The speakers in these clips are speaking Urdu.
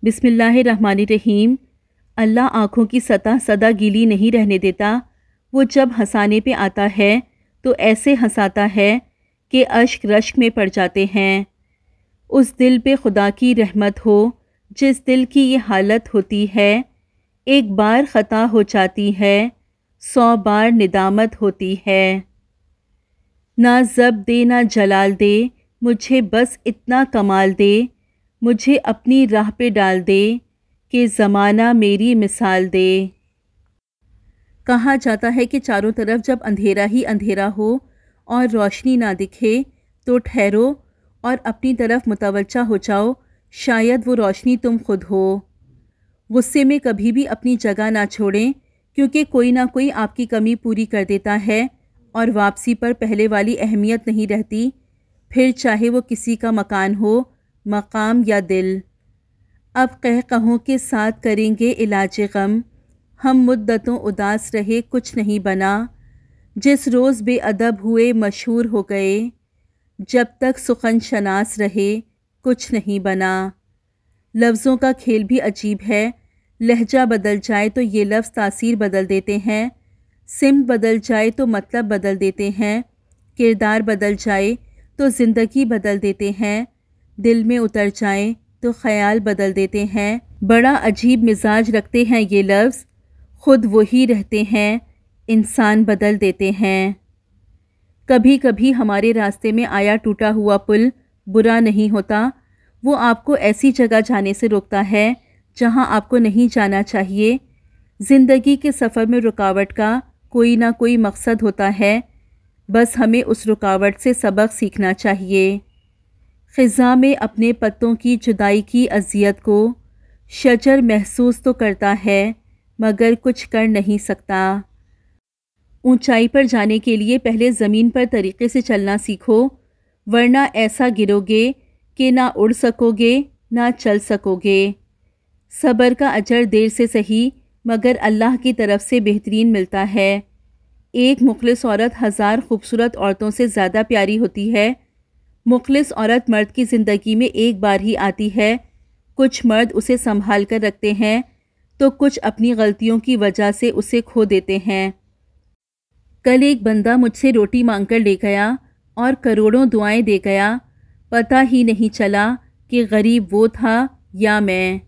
بسم اللہ الرحمن الرحیم۔ اللہ آنکھوں کی سطح سدا گیلی نہیں رہنے دیتا۔ وہ جب ہنسانے پہ آتا ہے تو ایسے ہنساتا ہے کہ اشک رشک میں پڑ جاتے ہیں۔ اس دل پہ خدا کی رحمت ہو جس دل کی یہ حالت ہوتی ہے، ایک بار خطا ہو جاتی ہے 100 بار ندامت ہوتی ہے۔ نہ ضبط دے نہ جلال دے، مجھے بس اتنا کمال دے، مجھے اپنی راہ پہ ڈال دے کہ زمانہ میری مثال دے۔ کہا جاتا ہے کہ چاروں طرف جب اندھیرا ہی اندھیرا ہو اور روشنی نہ دکھے تو ٹھہرو اور اپنی طرف متوجہ ہو جاؤ، شاید وہ روشنی تم خود ہو۔ غصے میں کبھی بھی اپنی جگہ نہ چھوڑیں، کیونکہ کوئی نہ کوئی آپ کی کمی پوری کر دیتا ہے اور واپسی پر پہلے والی اہمیت نہیں رہتی، پھر چاہے وہ کسی کا مکان ہو، مقام یا دل۔ اب قہقہوں کے ساتھ کریں گے علاج غم، ہم مدتوں اداس رہے کچھ نہیں بنا، جس روز بے ادب ہوئے مشہور ہو گئے، جب تک سخن شناس رہے کچھ نہیں بنا۔ لفظوں کا کھیل بھی عجیب ہے، لہجہ بدل جائے تو یہ لفظ تاثیر بدل دیتے ہیں، سمت بدل جائے تو مطلب بدل دیتے ہیں، کردار بدل جائے تو زندگی بدل دیتے ہیں، دل میں اتر جائیں تو خیال بدل دیتے ہیں۔ بڑا عجیب مزاج رکھتے ہیں یہ لفظ، خود وہی رہتے ہیں، انسان بدل دیتے ہیں۔ کبھی کبھی ہمارے راستے میں آیا ٹوٹا ہوا پل برا نہیں ہوتا، وہ آپ کو ایسی جگہ جانے سے روکتا ہے جہاں آپ کو نہیں جانا چاہیے۔ زندگی کے سفر میں رکاوٹ کا کوئی نہ کوئی مقصد ہوتا ہے، بس ہمیں اس رکاوٹ سے سبق سیکھنا چاہیے۔ خزاں میں اپنے پتوں کی جدائی کی اذیت کو شجر محسوس تو کرتا ہے مگر کچھ کر نہیں سکتا۔ اونچائی پر جانے کے لیے پہلے زمین پر طریقے سے چلنا سیکھو، ورنہ ایسا گرو گے کہ نہ اڑ سکو گے نہ چل سکو گے۔ صبر کا اجر دیر سے سہی مگر اللہ کی طرف سے بہترین ملتا ہے۔ ایک مخلص عورت 1000 خوبصورت عورتوں سے زیادہ پیاری ہوتی ہے۔ مخلص عورت مرد کی زندگی میں ایک بار ہی آتی ہے، کچھ مرد اسے سنبھال کر رکھتے ہیں تو کچھ اپنی غلطیوں کی وجہ سے اسے کھو دیتے ہیں۔ کل ایک بندہ مجھ سے روٹی مانگ کر لے گیا اور کروڑوں دعائیں دے گیا، پتہ ہی نہیں چلا کہ غریب وہ تھا یا میں۔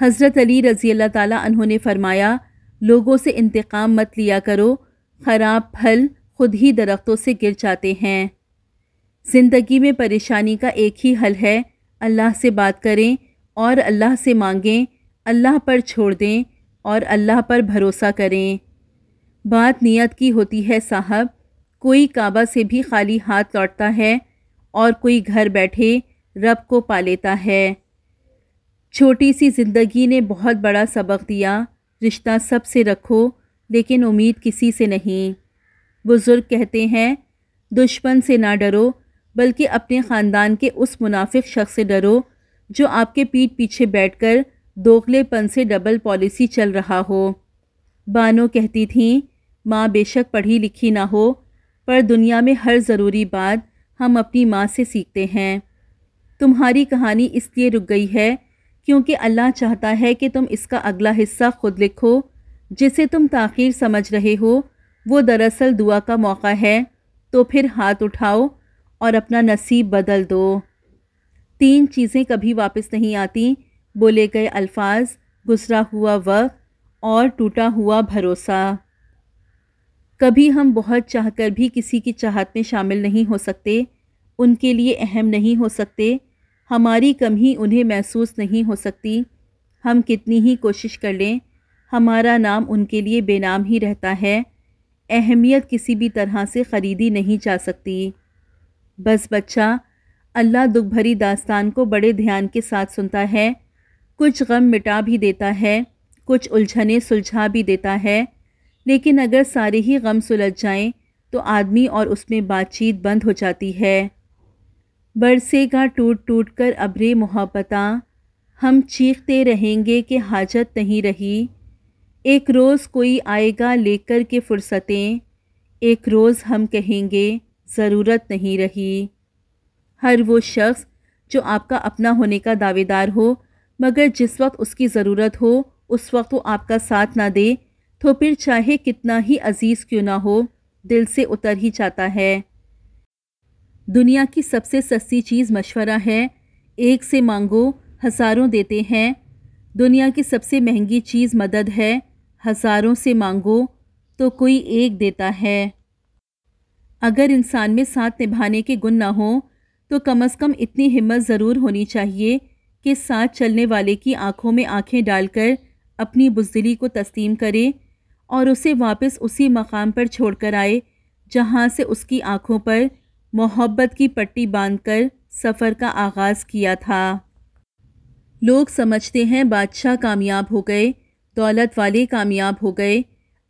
حضرت علی رضی اللہ تعالیٰ عنہ نے فرمایا، لوگوں سے انتقام مت لیا کرو، خراب پھل خود ہی درختوں سے گر جاتے ہیں۔ زندگی میں پریشانی کا ایک ہی حل ہے، اللہ سے بات کریں اور اللہ سے مانگیں، اللہ پر چھوڑ دیں اور اللہ پر بھروسہ کریں۔ بات نیت کی ہوتی ہے صاحب، کوئی کعبہ سے بھی خالی ہاتھ لوٹتا ہے اور کوئی گھر بیٹھے رب کو پا لیتا ہے۔ چھوٹی سی زندگی نے بہت بڑا سبق دیا، رشتہ سب سے رکھو لیکن امید کسی سے نہیں۔ بزرگ کہتے ہیں، دشمن سے نہ ڈرو بلکہ اپنے خاندان کے اس منافق شخص سے ڈرو جو آپ کے پیٹھ پیچھے بیٹھ کر دوغلے پن سے ڈبل پالیسی چل رہا ہو۔ بانو کہتی تھیں، ماں بے شک پڑھی لکھی نہ ہو پر دنیا میں ہر ضروری بات ہم اپنی ماں سے سیکھتے ہیں۔ تمہاری کہانی اس لیے رک گئی ہے کیونکہ اللہ چاہتا ہے کہ تم اس کا اگلا حصہ خود لکھو، جسے تم تاخیر سمجھ رہے ہو وہ دراصل دعا کا موقع ہے، تو پھر ہاتھ اٹھاؤ اور اپنا نصیب بدل دو۔ 3 چیزیں کبھی واپس نہیں آتی، بولے گئے الفاظ، گزرا ہوا وقت اور ٹوٹا ہوا بھروسہ۔ کبھی ہم بہت چاہ کر بھی کسی کی چاہت میں شامل نہیں ہو سکتے، ان کے لیے اہم نہیں ہو سکتے، ہماری کمی انہیں محسوس نہیں ہو سکتی، ہم کتنی ہی کوشش کر لیں ہمارا نام ان کے لیے بے نام ہی رہتا ہے، اہمیت کسی بھی طرح سے خریدی نہیں جا سکتی۔ بس بچہ اللہ دکھ بھری داستان کو بڑے دھیان کے ساتھ سنتا ہے، کچھ غم مٹا بھی دیتا ہے، کچھ الجھنیں سلجھا بھی دیتا ہے، لیکن اگر سارے ہی غم سلجھ جائیں تو آدمی اور اس میں بات چیت بند ہو جاتی ہے۔ برسے گا ٹوٹ ٹوٹ کر ابرِ محبتاں، ہم چیختے رہیں گے کہ حاجت نہیں رہی، ایک روز کوئی آئے گا لے کر کے فرصتیں، ایک روز ہم کہیں گے ضرورت نہیں رہی۔ ہر وہ شخص جو آپ کا اپنا ہونے کا دعویدار ہو مگر جس وقت اس کی ضرورت ہو اس وقت وہ آپ کا ساتھ نہ دے تو پھر چاہے کتنا ہی عزیز کیوں نہ ہو دل سے اتر ہی جاتا ہے۔ دنیا کی سب سے سستی چیز مشورہ ہے، ایک سے مانگو ہزاروں دیتے ہیں۔ دنیا کی سب سے مہنگی چیز مدد ہے، ہزاروں سے مانگو تو کوئی ایک دیتا ہے۔ اگر انسان میں ساتھ نبھانے کے گن نہ ہوں تو کم از کم اتنی ہمت ضرور ہونی چاہیے کہ ساتھ چلنے والے کی آنکھوں میں آنکھیں ڈال کر اپنی بزدلی کو تسلیم کرے اور اسے واپس اسی مقام پر چھوڑ کر آئے جہاں سے اس کی آنکھوں پر محبت کی پٹی باندھ کر سفر کا آغاز کیا تھا۔ لوگ سمجھتے ہیں بادشاہ کامیاب ہو گئے، دولت والے کامیاب ہو گئے،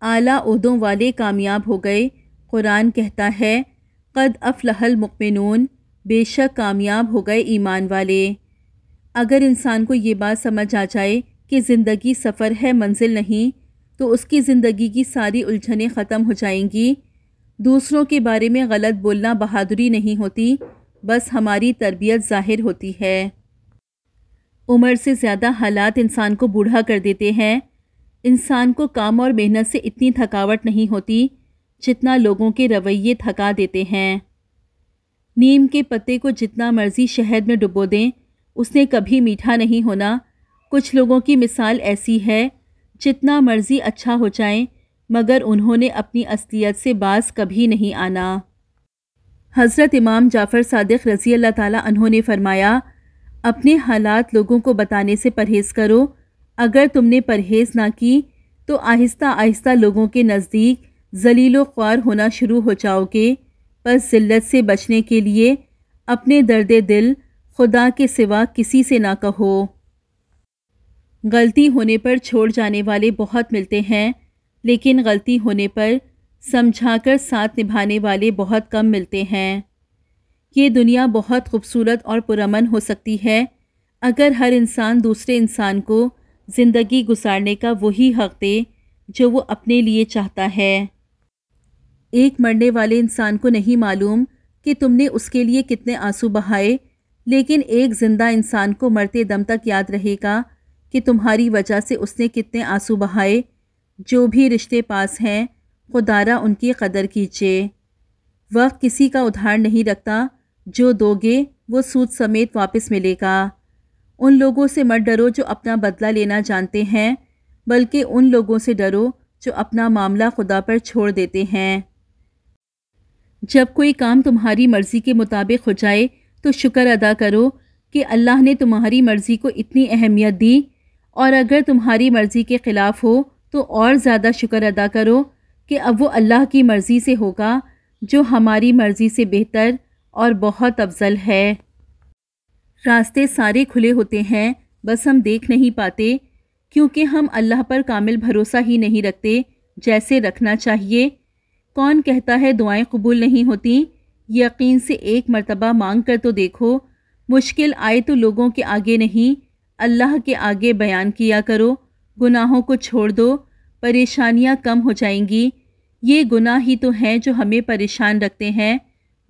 اعلیٰ عہدوں والے کامیاب ہو گئے۔ قرآن کہتا ہے قد افلح المؤمنون، بے شک کامیاب ہو گئے ایمان والے۔ اگر انسان کو یہ بات سمجھ آ جائے کہ زندگی سفر ہے منزل نہیں تو اس کی زندگی کی ساری الجھنیں ختم ہو جائیں گی۔ دوسروں کے بارے میں غلط بولنا بہادری نہیں ہوتی، بس ہماری تربیت ظاہر ہوتی ہے۔ عمر سے زیادہ حالات انسان کو بوڑھا کر دیتے ہیں۔ انسان کو کام اور محنت سے اتنی تھکاوٹ نہیں ہوتی جتنا لوگوں کے رویے تھکا دیتے ہیں۔ نیم کے پتے کو جتنا مرضی شہد میں ڈبو دیں اس نے کبھی میٹھا نہیں ہونا۔ کچھ لوگوں کی مثال ایسی ہے جتنا مرضی اچھا ہو جائیں مگر انہوں نے اپنی اصلیت سے باز کبھی نہیں آنا۔ حضرت امام جعفر صادق رضی اللہ تعالیٰ عنہ نے فرمایا اپنے حالات لوگوں کو بتانے سے پرہیز کرو، اگر تم نے پرہیز نہ کی تو آہستہ آہستہ لوگوں کے نزدیک ذلیل و خوار ہونا شروع ہو جاؤ گے۔ پس ذلت سے بچنے کے لیے اپنے درد دل خدا کے سوا کسی سے نہ کہو۔ غلطی ہونے پر چھوڑ جانے والے بہت ملتے ہیں لیکن غلطی ہونے پر سمجھا کر ساتھ نبھانے والے بہت کم ملتے ہیں۔ یہ دنیا بہت خوبصورت اور پرامن ہو سکتی ہے اگر ہر انسان دوسرے انسان کو زندگی گزارنے کا وہی حق دے جو وہ اپنے لیے چاہتا ہے۔ ایک مرنے والے انسان کو نہیں معلوم کہ تم نے اس کے لیے کتنے آنسو بہائے، لیکن ایک زندہ انسان کو مرتے دم تک یاد رہے گا کہ تمہاری وجہ سے اس نے کتنے آنسو بہائے۔ جو بھی رشتے پاس ہیں خدارا ان کی قدر کیجیے۔ وقت کسی کا ادھار نہیں رکھتا، جو دو گے وہ سود سمیت واپس ملے گا۔ ان لوگوں سے مت ڈرو جو اپنا بدلہ لینا جانتے ہیں، بلکہ ان لوگوں سے ڈرو جو اپنا معاملہ خدا پر چھوڑ دیتے ہیں۔ جب کوئی کام تمہاری مرضی کے مطابق ہو جائے تو شکر ادا کرو کہ اللہ نے تمہاری مرضی کو اتنی اہمیت دی، اور اگر تمہاری مرضی کے خلاف ہو تو اور زیادہ شکر ادا کرو کہ اب وہ اللہ کی مرضی سے ہوگا جو ہماری مرضی سے بہتر اور بہت افضل ہے۔ راستے سارے کھلے ہوتے ہیں، بس ہم دیکھ نہیں پاتے کیونکہ ہم اللہ پر کامل بھروسہ ہی نہیں رکھتے جیسے رکھنا چاہیے۔ کون کہتا ہے دعائیں قبول نہیں ہوتی؟ یقین سے ایک مرتبہ مانگ کر تو دیکھو۔ مشکل آئے تو لوگوں کے آگے نہیں اللہ کے آگے بیان کیا کرو۔ گناہوں کو چھوڑ دو، پریشانیاں کم ہو جائیں گی۔ یہ گناہ ہی تو ہیں جو ہمیں پریشان رکھتے ہیں،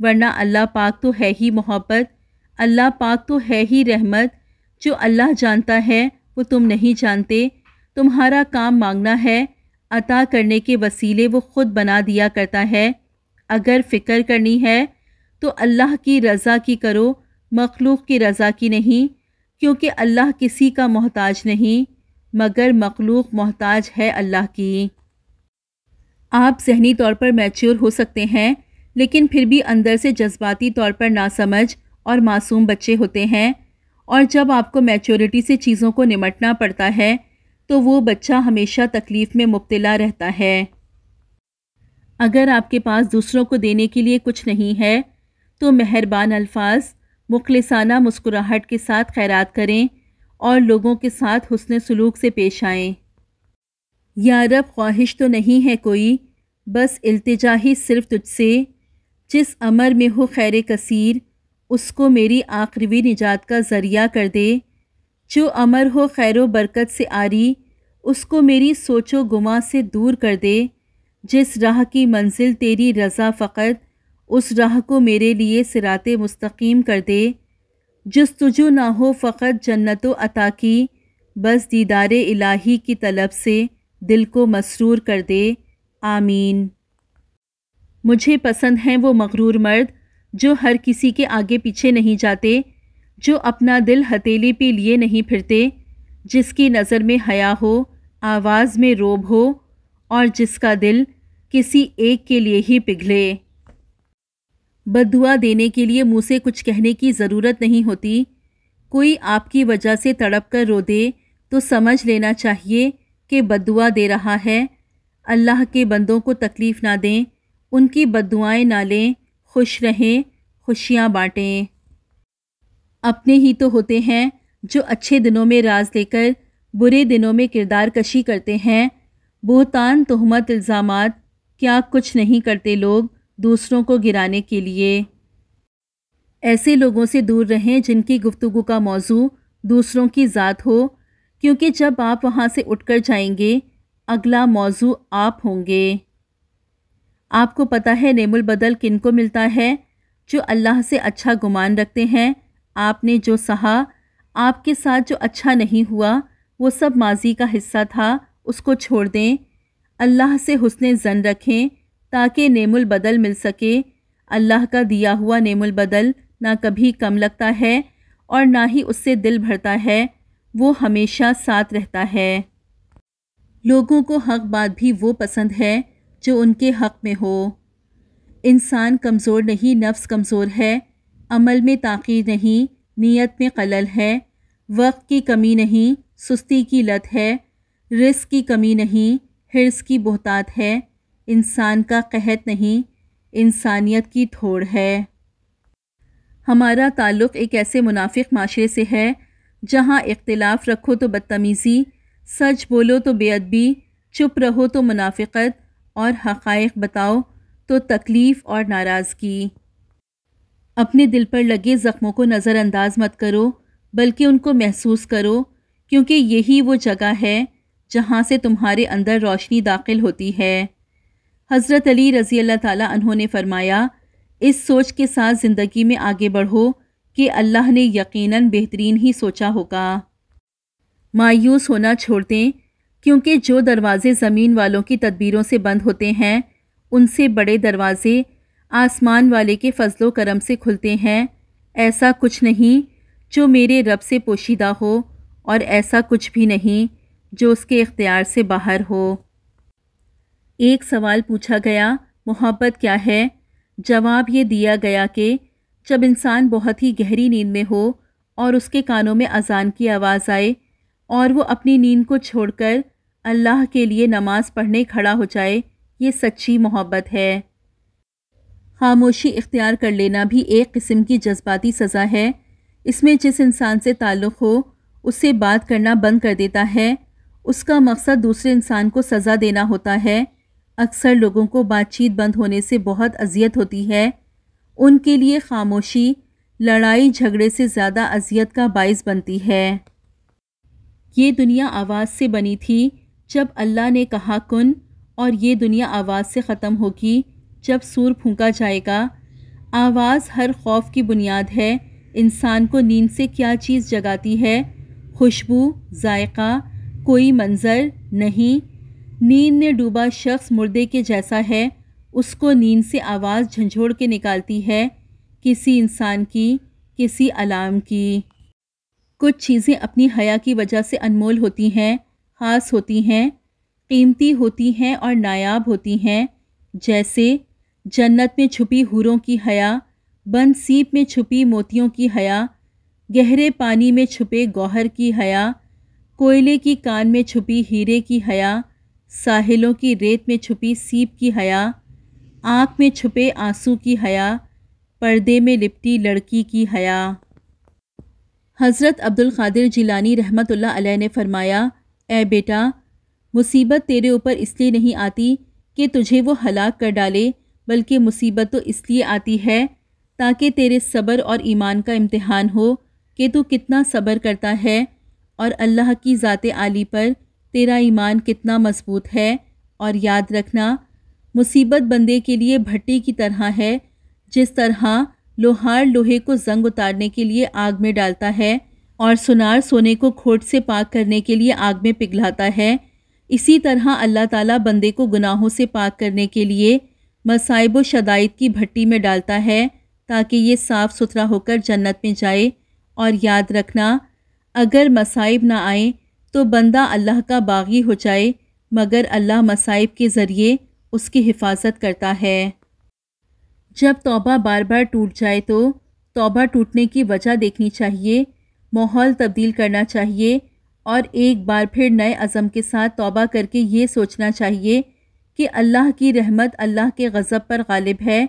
ورنہ اللہ پاک تو ہے ہی محبت، اللہ پاک تو ہے ہی رحمت۔ جو اللہ جانتا ہے وہ تم نہیں جانتے۔ تمہارا کام مانگنا ہے، عطا کرنے کے وسیلے وہ خود بنا دیا کرتا ہے۔ اگر فکر کرنی ہے تو اللہ کی رضا کی کرو، مخلوق کی رضا کی نہیں، کیونکہ اللہ کسی کا محتاج نہیں مگر مخلوق محتاج ہے اللہ کی۔ آپ ذہنی طور پر میچور ہو سکتے ہیں لیکن پھر بھی اندر سے جذباتی طور پر ناسمجھ اور معصوم بچے ہوتے ہیں، اور جب آپ کو میچورٹی سے چیزوں کو نمٹنا پڑتا ہے تو وہ بچہ ہمیشہ تکلیف میں مبتلا رہتا ہے۔ اگر آپ کے پاس دوسروں کو دینے کے لیے کچھ نہیں ہے تو مہربان الفاظ، مخلصانہ مسکراہٹ کے ساتھ خیرات کریں اور لوگوں کے ساتھ حسن سلوک سے پیش آئیں۔ یا رب خواہش تو نہیں ہے کوئی، بس التجا ہی صرف تجھ سے، جس امر میں ہو خیر کثیر اس کو میری آخری نجات کا ذریعہ کر دے، جو امر ہو خیر و برکت سے آری اس کو میری سوچ و گماں سے دور کر دے، جس راہ کی منزل تیری رضا فقط اس راہ کو میرے لیے صراط مستقیم کر دے، جستجو نہ ہو فقط جنت و عطا کی، بس دیدار الہی کی طلب سے دل کو مسرور کر دے، آمین۔ مجھے پسند ہیں وہ مغرور مرد جو ہر کسی کے آگے پیچھے نہیں جاتے، جو اپنا دل ہتھیلی پہ لیے نہیں پھرتے، جس کی نظر میں حیا ہو، آواز میں روب ہو، اور جس کا دل کسی ایک کے لیے ہی پگھلے۔ بد دعا دینے کے لیے منہ سے کچھ کہنے کی ضرورت نہیں ہوتی۔ کوئی آپ کی وجہ سے تڑپ کر رو دے تو سمجھ لینا چاہیے کہ بد دعا دے رہا ہے۔ اللہ کے بندوں کو تکلیف نہ دیں، ان کی بد دعائیں نہ لیں، خوش رہیں، خوشیاں بانٹیں۔ اپنے ہی تو ہوتے ہیں جو اچھے دنوں میں راز لے کر برے دنوں میں کردار کشی کرتے ہیں۔ بہتان، تہمت، الزامات، کیا کچھ نہیں کرتے لوگ دوسروں کو گرانے کے لیے۔ ایسے لوگوں سے دور رہیں جن کی گفتگو کا موضوع دوسروں کی ذات ہو، کیونکہ جب آپ وہاں سے اٹھ کر جائیں گے اگلا موضوع آپ ہوں گے۔ آپ کو پتہ ہے نعم البدل کن کو ملتا ہے؟ جو اللہ سے اچھا گمان رکھتے ہیں۔ آپ نے جو سہا، آپ کے ساتھ جو اچھا نہیں ہوا وہ سب ماضی کا حصہ تھا، اس کو چھوڑ دیں۔ اللہ سے حسن ظن رکھیں تاکہ نعم البدل مل سکے۔ اللہ کا دیا ہوا نعم البدل نہ کبھی کم لگتا ہے اور نہ ہی اس سے دل بھرتا ہے، وہ ہمیشہ ساتھ رہتا ہے۔ لوگوں کو حق بات بھی وہ پسند ہے جو ان کے حق میں ہو۔ انسان کمزور نہیں، نفس کمزور ہے، عمل میں تاخیر نہیں، نیت میں خلل ہے، وقت کی کمی نہیں، سستی کی لت ہے، رزق کی کمی نہیں، حرص کی بہتات ہے، انسان کا قحط نہیں، انسانیت کی تھوڑ ہے۔ ہمارا تعلق ایک ایسے منافق معاشرے سے ہے جہاں اختلاف رکھو تو بدتمیزی، سچ بولو تو بے ادبی، چپ رہو تو منافقت، اور حقائق بتاؤ تو تکلیف اور ناراضگی۔ اپنے دل پر لگے زخموں کو نظر انداز مت کرو، بلکہ ان کو محسوس کرو، کیونکہ یہی وہ جگہ ہے جہاں سے تمہارے اندر روشنی داخل ہوتی ہے۔ حضرت علی رضی اللہ تعالیٰ عنہ نے فرمایا، اس سوچ کے ساتھ زندگی میں آگے بڑھو کہ اللہ نے یقیناً بہترین ہی سوچا ہوگا۔ مایوس ہونا چھوڑ دیں، کیونکہ جو دروازے زمین والوں کی تدبیروں سے بند ہوتے ہیں ان سے بڑے دروازے آسمان والے کے فضل و کرم سے کھلتے ہیں۔ ایسا کچھ نہیں جو میرے رب سے پوشیدہ ہو، اور ایسا کچھ بھی نہیں جو اس کے اختیار سے باہر ہو۔ ایک سوال پوچھا گیا، محبت کیا ہے؟ جواب یہ دیا گیا کہ جب انسان بہت ہی گہری نیند میں ہو اور اس کے کانوں میں اذان کی آواز آئے اور وہ اپنی نیند کو چھوڑ کر اللہ کے لیے نماز پڑھنے کھڑا ہو جائے، یہ سچی محبت ہے۔ خاموشی اختیار کر لینا بھی ایک قسم کی جذباتی سزا ہے۔ اس میں جس انسان سے تعلق ہو اس سے بات کرنا بند کر دیتا ہے، اس کا مقصد دوسرے انسان کو سزا دینا ہوتا ہے۔ اکثر لوگوں کو بات چیت بند ہونے سے بہت اذیت ہوتی ہے۔ ان کے لیے خاموشی لڑائی جھگڑے سے زیادہ اذیت کا باعث بنتی ہے۔ یہ دنیا آواز سے بنی تھی جب اللہ نے کہا کن، اور یہ دنیا آواز سے ختم ہوگی جب سور پھونکا جائے گا۔ آواز ہر خوف کی بنیاد ہے۔ انسان کو نیند سے کیا چیز جگاتی ہے؟ خوشبو، ذائقہ، کوئی منظر نہیں۔ نیند میں ڈوبا شخص مردے کے جیسا ہے، اس کو نیند سے آواز جھنجھوڑ کے نکالتی ہے، کسی انسان کی، کسی علام کی۔ کچھ چیزیں اپنی حیا کی وجہ سے انمول ہوتی ہیں، خاص ہوتی ہیں، قیمتی ہوتی ہیں اور نایاب ہوتی ہیں، جیسے جنت میں چھپی حوروں کی حیا، بند سیپ میں چھپی موتیوں کی حیا، گہرے پانی میں چھپے گوہر کی حیا، کوئلے کی کان میں چھپی ہیرے کی حیا، ساحلوں کی ریت میں چھپی سیپ کی حیا، آنکھ میں چھپے آنسو کی حیا، پردے میں لپٹی لڑکی کی حیا۔ حضرت عبد القادر جیلانی رحمۃ اللہ علیہ نے فرمایا، اے بیٹا، مصیبت تیرے اوپر اس لیے نہیں آتی کہ تجھے وہ ہلاک کر ڈالے، بلکہ مصیبت تو اس لیے آتی ہے تاکہ تیرے صبر اور ایمان کا امتحان ہو کہ تو کتنا صبر کرتا ہے، اور اللہ کی ذات عالی پر تیرا ایمان کتنا مضبوط ہے۔ اور یاد رکھنا، مصیبت بندے کے لیے بھٹی کی طرح ہے، جس طرح لوہار لوہے کو زنگ اتارنے کے لیے آگ میں ڈالتا ہے اور سونار سونے کو کھوٹ سے پاک کرنے کے لیے آگ میں پگھلاتا ہے، اسی طرح اللہ تعالیٰ بندے کو گناہوں سے پاک کرنے کے لیے مصائب و شدائد کی بھٹی میں ڈالتا ہے تاکہ یہ صاف ستھرا ہو کر جنت میں جائے۔ اور یاد رکھنا، اگر مصائب نہ آئیں تو بندہ اللہ کا باغی ہو جائے، مگر اللہ مصائب کے ذریعے اس کی حفاظت کرتا ہے۔ جب توبہ بار بار ٹوٹ جائے تو توبہ ٹوٹنے کی وجہ دیکھنی چاہیے، ماحول تبدیل کرنا چاہیے اور ایک بار پھر نئے عزم کے ساتھ توبہ کر کے یہ سوچنا چاہیے کہ اللہ کی رحمت اللہ کے غضب پر غالب ہے،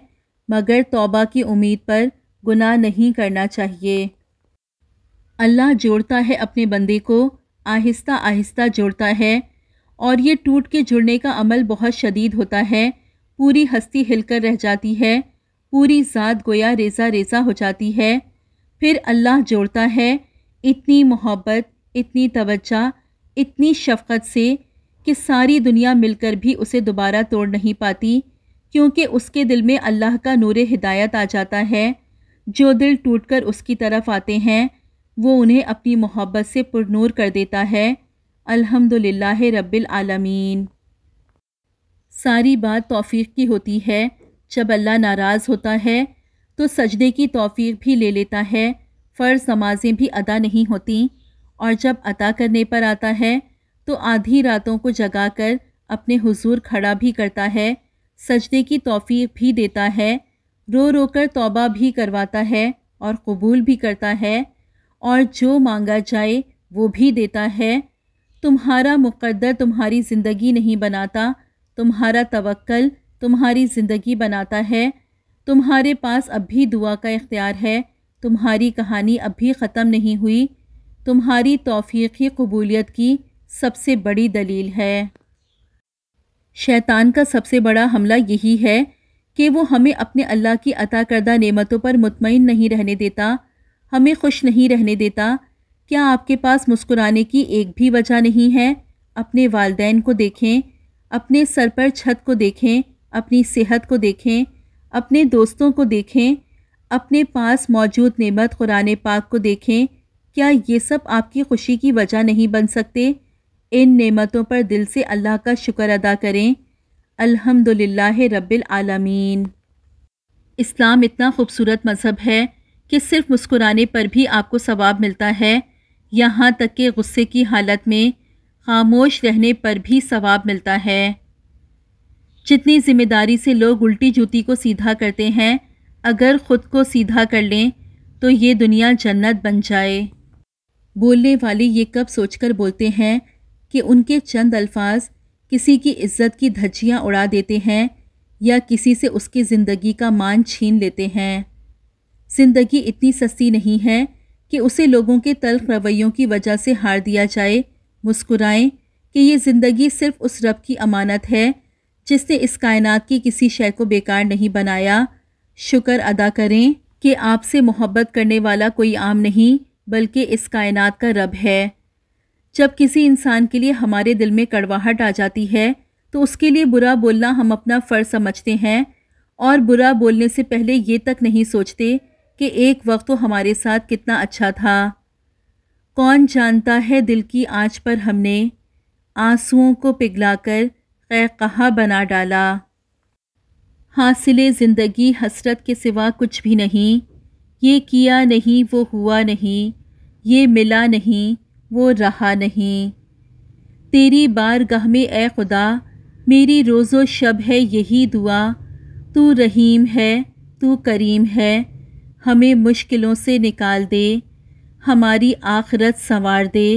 مگر توبہ کی امید پر گناہ نہیں کرنا چاہیے۔ اللہ جوڑتا ہے اپنے بندے کو، آہستہ آہستہ جوڑتا ہے، اور یہ ٹوٹ کے جڑنے کا عمل بہت شدید ہوتا ہے، پوری ہستی ہل کر رہ جاتی ہے، پوری ذات گویا ریزہ ریزہ ہو جاتی ہے، پھر اللہ جوڑتا ہے اتنی محبت، اتنی توجہ، اتنی شفقت سے کہ ساری دنیا مل کر بھی اسے دوبارہ توڑ نہیں پاتی، کیونکہ اس کے دل میں اللہ کا نور ہدایت آ جاتا ہے۔ جو دل ٹوٹ کر اس کی طرف آتے ہیں وہ انہیں اپنی محبت سے پرنور کر دیتا ہے۔ الحمدللہ رب العالمین۔ ساری بات توفیق کی ہوتی ہے، جب اللہ ناراض ہوتا ہے تو سجدے کی توفیق بھی لے لیتا ہے، فرض نمازیں بھی ادا نہیں ہوتیں، اور جب عطا کرنے پر آتا ہے تو آدھی راتوں کو جگا کر اپنے حضور کھڑا بھی کرتا ہے، سجدے کی توفیق بھی دیتا ہے، رو رو کر توبہ بھی کرواتا ہے اور قبول بھی کرتا ہے، اور جو مانگا جائے وہ بھی دیتا ہے۔ تمہارا مقدر تمہاری زندگی نہیں بناتا، تمہارا توکل تمہاری زندگی بناتا ہے۔ تمہارے پاس اب بھی دعا کا اختیار ہے، تمہاری کہانی اب بھی ختم نہیں ہوئی، تمہاری توفیق ہی قبولیت کی سب سے بڑی دلیل ہے۔ شیطان کا سب سے بڑا حملہ یہی ہے کہ وہ ہمیں اپنے اللہ کی عطا کردہ نعمتوں پر مطمئن نہیں رہنے دیتا، ہمیں خوش نہیں رہنے دیتا۔ کیا آپ کے پاس مسکرانے کی ایک بھی وجہ نہیں ہے؟ اپنے والدین کو دیکھیں، اپنے سر پر چھت کو دیکھیں، اپنی صحت کو دیکھیں، اپنے دوستوں کو دیکھیں، اپنے پاس موجود نعمت قرآن پاک کو دیکھیں۔ کیا یہ سب آپ کی خوشی کی وجہ نہیں بن سکتے؟ ان نعمتوں پر دل سے اللہ کا شکر ادا کریں۔ الحمدللہ رب العالمین۔ اسلام اتنا خوبصورت مذہب ہے کہ صرف مسکرانے پر بھی آپ کو ثواب ملتا ہے، یہاں تک کہ غصے کی حالت میں خاموش رہنے پر بھی ثواب ملتا ہے۔ جتنی ذمہ داری سے لوگ الٹی جوتی کو سیدھا کرتے ہیں، اگر خود کو سیدھا کر لیں تو یہ دنیا جنت بن جائے۔ بولنے والے یہ کب سوچ کر بولتے ہیں کہ ان کے چند الفاظ کسی کی عزت کی دھجیاں اڑا دیتے ہیں یا کسی سے اس کی زندگی کا مان چھین لیتے ہیں۔ زندگی اتنی سستی نہیں ہے کہ اسے لوگوں کے تلخ رویوں کی وجہ سے ہار دیا جائے۔ مسکرائیں کہ یہ زندگی صرف اس رب کی امانت ہے جس نے اس کائنات کی کسی شے کو بیکار نہیں بنایا۔ شکر ادا کریں کہ آپ سے محبت کرنے والا کوئی عام نہیں بلکہ اس کائنات کا رب ہے۔ جب کسی انسان کے لیے ہمارے دل میں کڑواہٹ آ جاتی ہے تو اس کے لیے برا بولنا ہم اپنا فرض سمجھتے ہیں، اور برا بولنے سے پہلے یہ تک نہیں سوچتے کہ ایک وقت تو ہمارے ساتھ کتنا اچھا تھا۔ کون جانتا ہے دل کی آنچ پر ہم نے آنسوؤں کو پگھلا کر قہقہا بنا ڈالا۔ حاصل زندگی حسرت کے سوا کچھ بھی نہیں، یہ کیا نہیں وہ ہوا نہیں، یہ ملا نہیں وہ رہا نہیں۔ تیری بارگاہ میں اے خدا میری روز و شب ہے یہی دعا، تو رحیم ہے تو کریم ہے، ہمیں مشکلوں سے نکال دے، ہماری آخرت سنوار دے۔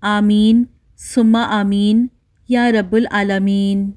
آمین ثم آمین یا رب العالمین۔